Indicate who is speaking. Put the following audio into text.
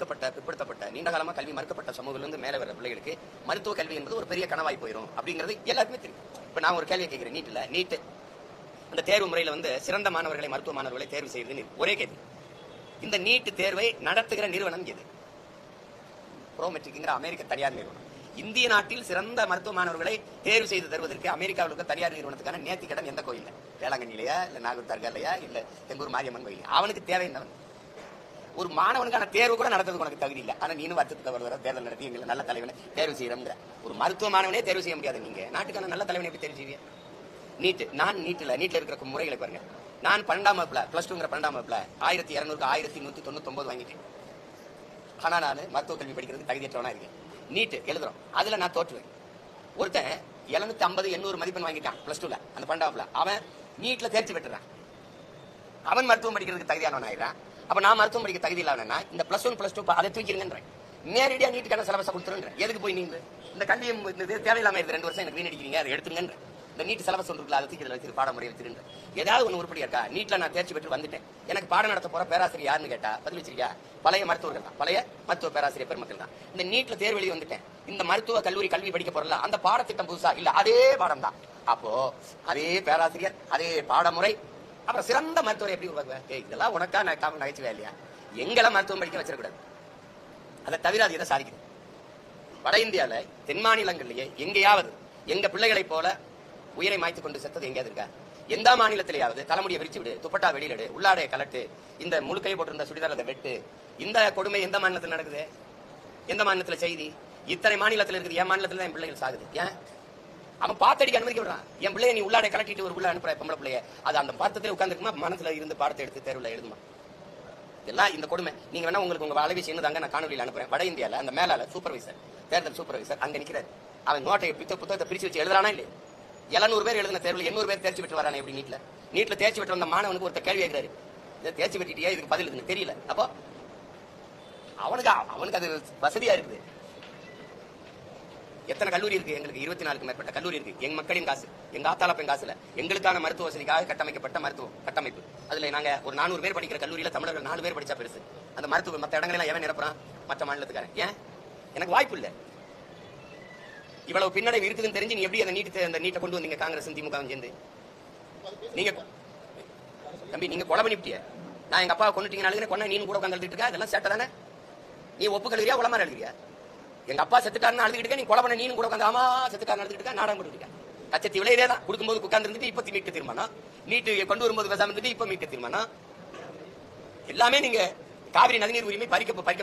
Speaker 1: பிற்படுத்தப்பட்ட நீண்ட காலமா கல்வி மறுக்கப்பட்ட சமூகத்திலிருந்து மேல வர பிள்ளைகளுக்கு மருத்துவ கல்வி என்பது ஒரு பெரிய கனவாய் போயிடும் அப்படிங்கிறது எல்லாருக்குமே தெரியும். இப்ப நான் ஒரு கேள்வி கேட்கிறேன், நீட் அந்த தேர்வு முறையில சிறந்த மாணவர்களை மருத்துவ மாணவர்களை தேர்வு செய்யுது ஒரே கேள்வி. இந்த நீட் தேர்வை நடத்துகிற நிறுவனம் எது? ப்ரோமெட்ரிக்ங்கிற அமெரிக்க தனியார் நிறுவனம். இந்திய நாட்டில் சிறந்த மருத்துவ மாணவர்களை தேர்வு செய்து தருவதற்கு அமெரிக்காவில் இருக்க தனியார் நிறுவனத்துக்கான நேர்த்திக்கடன் எந்த கோயில்? வேளாங்கண்ணிலையா இல்ல நாகூர் தர்காலையா இல்ல எங்கூர் மாரியம்மன் கோயில்? அவனுக்கு தேவை என்னவன்? ஒரு மாணவனுக்கான தேர்வு கூட நடத்துறதுக்கு உனக்கு தகுதி இல்லை. ஆனா நீனும் வருத்தத்துக்கு வர தேர்தல் நடத்தி எங்களை நல்ல தலைவனை தேர்வு செய்யறோம்ங்கிற. ஒரு மருத்துவ மாணவனே தேர்வு செய்ய முடியாது. நீங்க நாட்டுக்கான நல்ல தலைவனை எப்படி தேர்வு செய்வீங்க? நீட்ல இருக்கிற முறைகளை பாருங்க. நான் 12ஆம் வகுப்புல +2 12ஆம் வகுப்புல 1200 1199 வாங்கிட்டேன். ஆனா நான் மருத்துவ கல்வி படிக்கிறதுக்கு தகுதியற்றவனா இருக்கேன். நீட் எழுதுறோம், அதுல நான் தோற்றுவேன். ஒருத்தன் 750 800 மதிப்பெண் வாங்கிட்டான் +2ல, அந்த 12ஆம் வகுப்புல. அவன் நீட்ல தேர்ச்சி பெற்றுறான். அவன் மருத்துவம் படிக்கிறதுக்கு தகுதியானவன் ஆயிடுறான். அப்ப நான் மருத்துவம் படிக்க தகுதி இல்லாம இந்த +1 +2 அதை தூக்கிடுங்கன்றேன். நேரடியா நீட்டுக்கான சிலபஸை கொடுத்துருன்ற. எதுக்கு போய் நீங்க இந்த கல்வியை தேவையில்லாம இருக்கு 2 வருஷம் எனக்கு வீணடிக்கிறீங்க, அதை எடுத்துருங்கன்ற. இந்த நீட் சிலபஸ் ஒன்று இருக்குல்ல, அதை தூக்கி வச்சு பாடமுறை வச்சிருந்த. ஏதாவது ஒன்று உருப்படியா இருக்கா? நீட்ல நான் தேர்ச்சி பெற்று வந்துட்டேன். எனக்கு பாடம் நடத்த போற பேராசிரியர் யாருன்னு கேட்டா பதில் வச்சிருக்கியா? பழைய மருத்துவர்கள் தான், பழைய மருத்துவ பேராசிரியர் பெருமக்கள் தான். இந்த நீட்ல தேர்வு எழுதி வந்துட்டேன். இந்த மருத்துவ கல்லூரி கல்வி படிக்க போறல, அந்த பாடத்திட்டம் புதுசா இல்ல, அதே பாடம் தான். அப்போ அதே பேராசிரியர், அதே பாடமுறை, அப்புறம் சிறந்த மருத்துவரை எப்படி உருவாக்குவேன்? இதெல்லாம் உனக்கா நகைச்சுவே இல்லையா? எங்களை மருத்துவம் படிக்க வச்சிடக்கூடாது. அதை தவிர அது எதை சாதிக்குது? வட இந்தியால தென் மாநிலங்கள்லயே எங்கேயாவது எங்க பிள்ளைகளை போல உயிரை மாய்த்து கொண்டு செத்தது எங்கேயாவது இருக்கா? எந்த மாநிலத்திலேயாவது தலைமுடியை விரிச்சு விடு, துப்பட்டா வெளியிடு, உள்ளாடைய கலட்டு, இந்த முழுக்கையை போட்டிருந்த சுடிதார் அதை வெட்டு, இந்த கொடுமை எந்த மாநிலத்தில் நடக்குது? எந்த மாநிலத்தில் செய்தி? இத்தனை மாநிலத்தில் இருக்குது. என் மாநிலத்தில் தான் என் பிள்ளைகள் சாகுது. ஏன்? அவன் பாத்தடிக்க அனுமதிக்க விடுறான். என் பிள்ளைய நீ உள்ளாடை கலட்டிட்டு ஒரு உள்ள அனுப்புற பொம்பளை பிள்ளைய, அது அந்த பாத்தத்திலே உட்காந்துருக்குமா, மனசுல இருந்து பாடத்தை எடுத்து தேர்வுல எழுதுமா? இதெல்லாம் இந்த கொடுமை. நீங்க வேணா உங்களுக்கு உங்க அளவி செய்யணுதாங்க, நான் காணொலியில் அனுப்புறேன். வட இந்தியால அந்த மேலால சூப்பர்வைசர், தேர்தல் சூப்பர்வைசர் அங்க நிக்கிறாரு. அவன் நோட்டை புத்தகத்தை பிரிச்சு வச்சு எழுதுறானா இல்லையா? 700 பேர் எழுதின தேர்வுல 800 பேர் தேர்ச்சி பெற்று வரானே. எப்படி நீட்ல தேர்ச்சி பெற்று வந்த மாணவனுக்கு ஒரு கேள்வி கேட்கிறாரு, இதை தேர்ச்சி பெற்றிட்டியா, இதுக்கு பதில் இருக்குன்னு தெரியல. அப்போ அவனுக்கு அது வசதியா இருக்குது. எத்தனை கல்லூரி இருக்கு? எங்களுக்கு 24க்கும் மேற்பட்ட கல்லூரி இருக்கு. எங்க மக்களின் காசு, எங்க ஆத்தாளப்பன் காசுல எங்களுக்கான மருத்துவ வசதிக்காக கட்டமைக்கப்பட்ட மருத்துவ கட்டமைப்பு. அதுல நாங்க ஒரு 400 பேர் படிக்கிற கல்லூரியில தமிழர்கள் 4 பேர் படிச்சா பெருசு. அந்த மருத்துவ மற்ற இடங்களெல்லாம் எவன் நிரப்புறான்? மற்ற மாநிலத்துக்காரன். ஏன்? எனக்கு வாய்ப்பு இல்லை. இவ்வளவு பின்னடைவு இருக்குதுன்னு தெரிஞ்சு நீ எப்படி அந்த நீட்டை கொண்டு வந்தீங்க? காங்கிரஸ் திமுக சேர்ந்து நீங்க தம்பி, நீங்க கொலை பண்ணிவிட்டிய. நான் எங்க அப்பா கொண்டுட்டீங்க கொண்டா நீனும் கூட உட்காந்து எழுதிட்டு இருக்க. அதெல்லாம் சேட்டை தானே? நீ ஒப்புக்கல்வியா உளமாரி எழுதுறியா? எங்க அப்பா செத்துட்டாருன்னு அழுதுகிட்டு நீ கொலை பண்ண நீனும் கூட உட்காந்து ஆமா செத்துட்டாருன்னு அழுதுகிட்டு நாடகம் போட்டுருக்க. கச்சத்தி விளையதே தான். கொடுக்கும்போது உட்கார்ந்து இருந்துட்டு இப்ப மீட்க தீர்மானம், நீட்டு கொண்டு வரும்போது பேசாம இருந்துட்டு இப்ப மீட்க தீர்மானம். எல்லாமே நீங்க காவிரி நதிநீர் உரிமை பறிக்கப்பட்ட